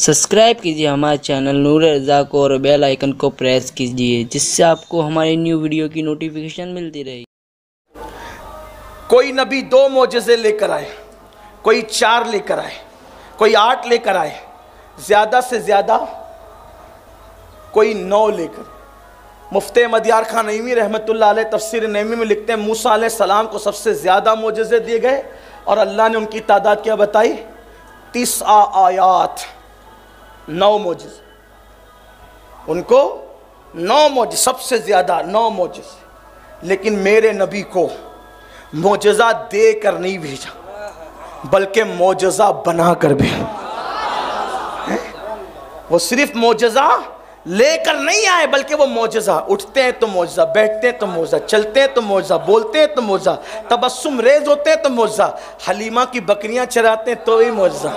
Subscribe کیجیے ہمارے channel نور رضا کو اور بیل آئیکن کو پریس کیجیے جس سے آپ کو ہماری نیو ویڈیو کی نوٹیفیکیشن ملتی رہے۔ کوئی نبی 2 معجزے لے کر آئے، کوئی 4 لے کر آئے، کوئی 8 لے کر آئے، زیادہ سے زیادہ کوئی 9 لے کر۔ مفتی احمد یار خان نعیمی رحمۃ اللہ علیہ تفسیر نعیمی میں لکھتے ہیں موسیٰ علیہ السلام کو سب سے زیادہ معجزے دیے گئے اور اللہ نے ان کی تعداد کیا بتائی؟ 30 آیات، 9 معجزے۔ ان کو 9 معجزے، سب سے زیادہ 9 معجزے۔ لیکن میرے نبی کو معجزہ دے کر نہیں بھیجا بلکہ معجزہ بنا کر بھیجا۔ وہ صرف معجزہ لے کر نہیں آئے بلکہ وہ معجزہ، اٹھتے ہیں تو معجزہ، بیٹھتے ہیں تو معجزہ، چلتے ہیں تو معجزہ، بولتے ہیں تو معجزہ، تبسم ریز ہوتے ہیں تو معجزہ، حلیمہ کی بکریاں چراتے ہیں تو بھی معجزہ،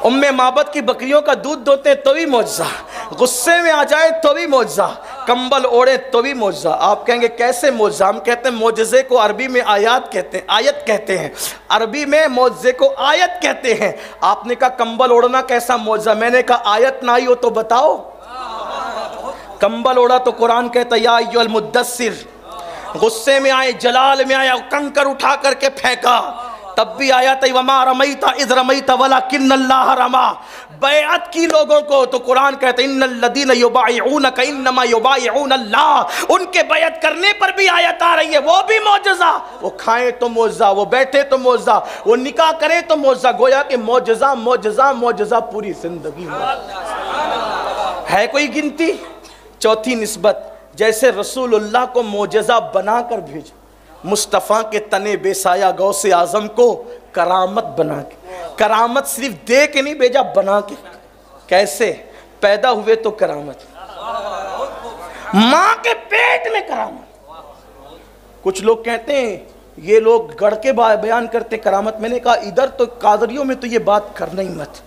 ام معبد کی بکریوں کا دودھ دوتے ہیں تو بھی معجزہ، غصے میں آ جائے تو بھی معجزہ، کمبل اوڑے تو بھی معجزہ۔ آپ کہیں گے کیسے معجزہ؟ ہم کہتے ہیں معجزے کو عربی میں آیات کہتے ہیں، آیت کہتے ہیں، عربی میں معجزے کو آیت کہتے ہیں۔ آپ نے کہا کمبل اوڑنا کیسا معجزہ؟ میں نے کہا آیت نہ آئی ہو تو بتاؤ۔ کمبل اوڑا تو قرآن کہتا یا ایھا المدثر، غصے میں آئے، جلال میں آیا، کنکر اٹھا کر کے پھینکا، تب بھی آیا تھا وما رمیت اذ رمیت ولکن اللہ رما۔ بیعت کی لوگوں کو تو قرآن کہتا ان الذین یبایعونک انما یبایعون اللہ، ان کے بیعت کرنے پر بھی آیت آ رہی ہے، وہ بھی معجزہ۔ وہ کھائیں تو معجزہ، وہ بیٹھے تو معجزہ، وہ نکاح کریں تو معجزہ، گویا کہ معجزہ معجزہ معجزہ پوری زندگی میں ہے۔ کوئی گنتی؟ چوتھی نسبت، جیسے رسول اللہ کو معجزہ بنا کر بھیجا، مصطفیٰ کے تنے بے سایہ غوث اعظم کو کرامت بنا کے، کرامت صرف دے کے نہیں بھیجا، بنا کے۔ کیسے؟ پیدا ہوئے تو کرامت، ماں کے پیٹ میں کرامت۔ کچھ لوگ کہتے ہیں یہ لوگ گڑھ کے بیان کرتے کرامت، میں نے کہا ادھر تو قادریوں میں تو یہ بات کرنا ہی مت،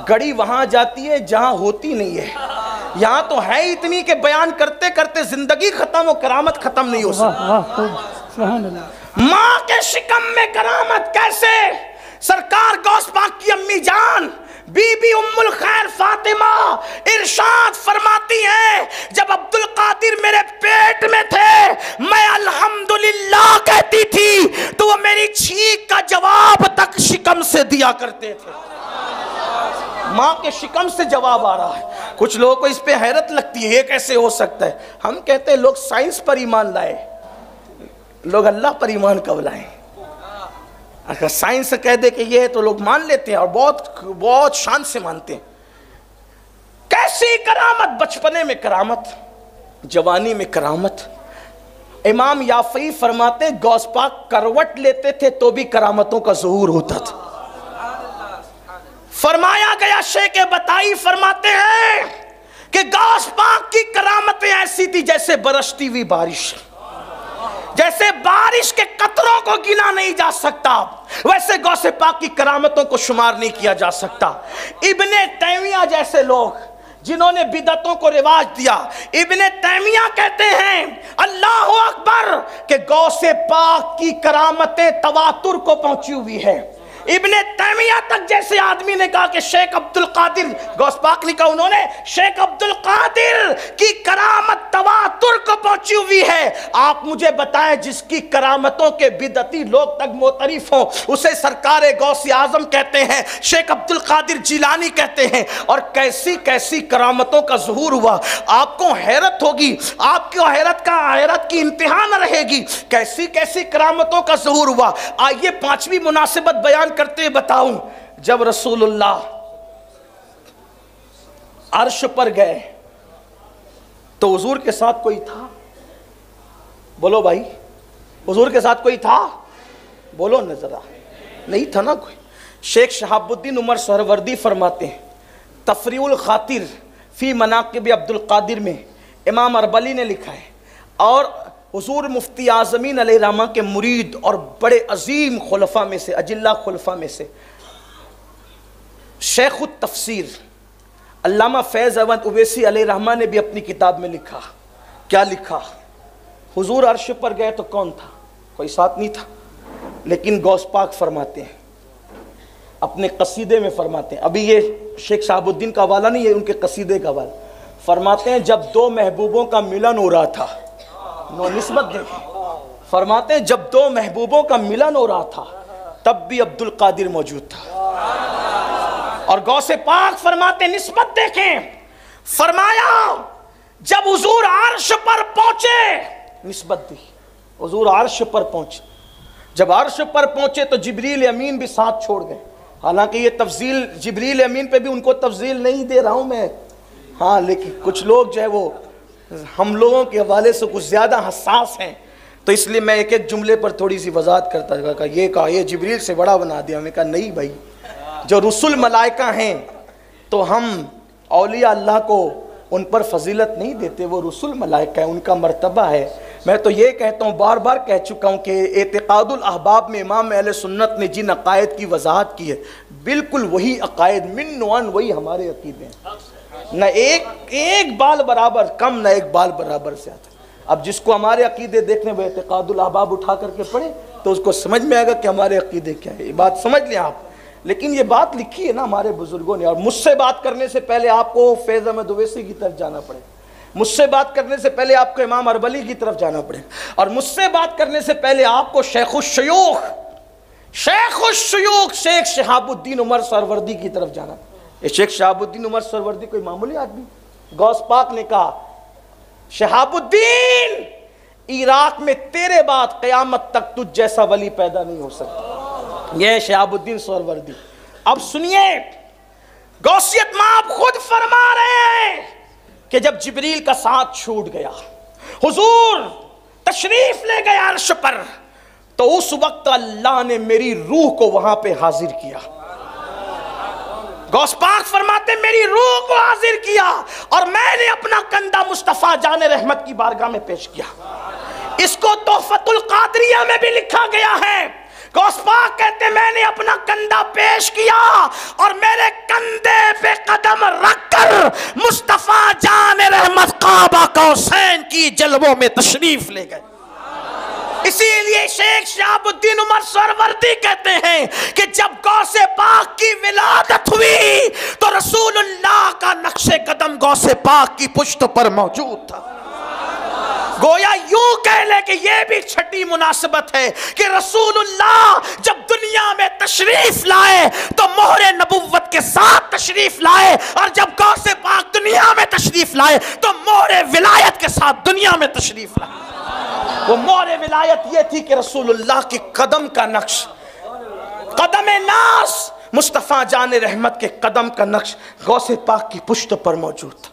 گڑی وہاں جاتی ہے جہاں ہوتی نہیں ہے، یہاں تو ہے اتنی کہ بیان کرتے کرتے زندگی ختم ہو، کرامت ختم نہیں ہو سکتی۔ ماں کے شکم میں کرامت کیسے؟ سرکار غوث پاک کی امی جان بی بی ام الخیر فاطمہ ارشاد فرماتی ہیں جب عبدالقادر میرے پیٹ میں تھے میں الحمدللہ کہتی تھی تو وہ میری چھینک کا جواب تک شکم سے دیا کرتے تھے۔ ماں کے شکم سے جواب آ رہا ہے۔ کچھ لوگوں کو اس پہ حیرت لگتی ہے یہ کیسے ہو سکتا ہے؟ ہم کہتے ہیں لوگ سائنس پر ایمان لائے، لوگ اللہ پر ایمان کب لائیں؟ اگر سائنس کہہ دے کہ یہ ہے تو لوگ مان لیتے ہیں اور بہت شان سے مانتے ہیں۔ کیسی کرامت؟ بچپنے میں کرامت، جوانی میں کرامت۔ امام یافعی فرماتے ہیں غوث پاک کروٹ لیتے تھے تو بھی کرامتوں کا ظہور ہوتا تھا۔ فرمایا گیا شیخ بتائی فرماتے ہیں کہ غوث پاک کی کرامتیں ایسی تھی جیسے برستی ہوئی بارش، جیسے بارش کے قطروں کو گنا نہیں جا سکتا ویسے غوث پاک کی کرامتوں کو شمار نہیں کیا جا سکتا۔ ابن تیمیہ جیسے لوگ جنہوں نے بدعتوں کو رواج دیا، ابن تیمیہ کہتے ہیں اللہ اکبر کہ غوث پاک کی کرامتیں تواتر کو پہنچی ہوئی ہے۔ ابن تیمیہ تک جیسے آدمی نے کہا کہ شیخ عبدالقادر، غوث پاک نے کہا انہوں نے شیخ عبدالقادر کی کرامت تواتر کو پہنچی ہوئی ہے۔ آپ مجھے بتائیں جس کی کرامتوں کے بدعتی لوگ تک معترف ہوں اسے سرکار غوث اعظم کہتے ہیں، شیخ عبدالقادر جیلانی کہتے ہیں، اور کیسی کیسی کرامتوں کا ظہور ہوا۔ آپ کو حیرت ہوگی، آپ کو حیرت کی انتہا نہ رہے گی، کیسی کیسی کرامتوں کا ظہور ہوا۔ آئیے 5ویں مناسبت بیان کرتے بتاؤں۔ جب رسول اللہ عرش پر گئے تو حضور کے ساتھ کوئی تھا؟ بولو بھائی، حضور کے ساتھ کوئی تھا؟ بولو نظر آ، نہیں تھا نا کوئی۔ شیخ شہاب الدین عمر سہروردی فرماتے ہیں تفریع الخاطر فی مناقب عبدالقادر میں امام اربلی نے لکھا ہے، اور حضور مفتی اعظمین علیہ رحمہ کے مرید اور بڑے عظیم خلفاء میں سے، اجلہ خلفاء میں سے شیخ التفسیر علامہ فیض احمد اویسی علیہ رحمہ نے بھی اپنی کتاب میں لکھا۔ کیا لکھا؟ حضور عرش پر گئے تو کون تھا؟ کوئی ساتھ نہیں تھا، لیکن غوث پاک فرماتے ہیں اپنے قصیدے میں فرماتے ہیں، ابھی یہ شیخ شہاب الدین کا حوالہ نہیں ہے، ان کے قصیدے کا حوالہ، فرماتے ہیں جب دو محبوبوں کا ملن ہو رہا تھا، نسبت دیکھیں، فرماتے ہیں جب دو محبوبوں کا ملن ہو رہا تھا تب بھی عبد القادر موجود تھا۔ اور غوث پاک فرماتے ہیں، نسبت دیکھیں، فرمایا جب حضور عرش پر پہنچے، نسبت دی، حضور عرش پر پہنچے، جب عرش پر پہنچے تو جبریل امین بھی ساتھ چھوڑ گئے، حالانکہ یہ تفضیل جبریل امین پہ بھی ان کو تفضیل نہیں دے رہا ہوں میں، ہاں لیکن کچھ لوگ جو ہے وہ ہم لوگوں کے حوالے سے کچھ زیادہ حساس ہیں، تو اس لیے میں ایک ایک جملے پر تھوڑی سی وضاحت کرتا ہے کہ یہ کہا یہ جبریل سے بڑا بنا دیا، میں کہا نہیں بھائی، جو رسول ملائکہ ہیں تو ہم اولیاء اللہ کو ان پر فضیلت نہیں دیتے، وہ رسول ملائکہ ہیں، ان کا مرتبہ ہے۔ میں تو یہ کہتا ہوں، بار بار کہہ چکا ہوں کہ اعتقاد الاحباب میں امام اہل سنت نے جن عقائد کی وضاحت کی ہے بالکل وہی عقائد من نوعاً وہی ہمارے عقیدے ہیں، نہ ایک بال برابر کم نہ ایک بال برابر زیادہ۔ اب جس کو ہمارے عقیدے دیکھنے وہ اعتقاد الاحباب اٹھا کر کے پڑھے تو اس کو سمجھ میں آئے گا کہ ہمارے عقیدے کیا ہے، یہ بات سمجھ لیں آپ۔ لیکن یہ بات لکھی ہے نا ہمارے بزرگوں نے، اور مجھ سے بات کرنے سے پہلے آپ کو فیض احمد اویسی کی طرف جانا پڑے، مجھ سے بات کرنے سے پہلے آپ کو امام اربلی کی طرف جانا پڑے، اور مجھ سے بات کرنے سے پہلے آپ کو شیخ الشیوخ شیخ شہاب الدین عمر سہروردی کی طرف جانا پڑے۔ یہ شیخ شہاب الدین عمر سہروردی کوئی معمولی آدمی، غوث پاک نے کہا شہاب الدین عراق میں تیرے بعد قیامت تک تجھ جیسا ولی پیدا نہیں ہو سکتا، یہ شہاب الدین سہروردی۔ اب سنیے، غوثیت مآب خود فرما رہے ہیں کہ جب جبریل کا ساتھ چھوٹ گیا، حضور تشریف لے گئے عرش پر، تو اس وقت اللہ نے میری روح کو وہاں پہ حاضر کیا۔ غوث پاک فرماتے میری روح کو حاضر کیا اور میں نے اپنا کندھا مصطفیٰ جان رحمت کی بارگاہ میں پیش کیا۔ اس کو تحفۃ القادریہ میں بھی لکھا گیا ہے، غوث پاک کہتے ہیں میں نے اپنا کندھا پیش کیا اور میرے کندھے پہ قدم رکھ کر مصطفیٰ جان رحمت قاب قوسین کی جلووں میں تشریف لے گئے۔ اسی لیے شیخ شہاب الدین عمر سہروردی کہتے ہیں کہ جب غوث پاک کی ولادت ہوئی تو رسول اللہ کا نقش قدم غوث پاک کی پشت پر موجود تھا۔ گویا یوں کہہ لے کہ یہ بھی چھٹی مناسبت ہے کہ رسول اللہ جب دنیا میں تشریف لائے تو مہر نبوت کے ساتھ تشریف لائے، اور جب غوث پاک دنیا میں تشریف لائے تو مہر ولایت کے ساتھ دنیا میں تشریف لائے۔ وہ مہر ولایت یہ تھی کہ رسول اللہ کے قدم کا نقش، قدم ناز مصطفیٰ جان رحمت کے قدم کا نقش غوث پاک کی پشت پر موجود تھا۔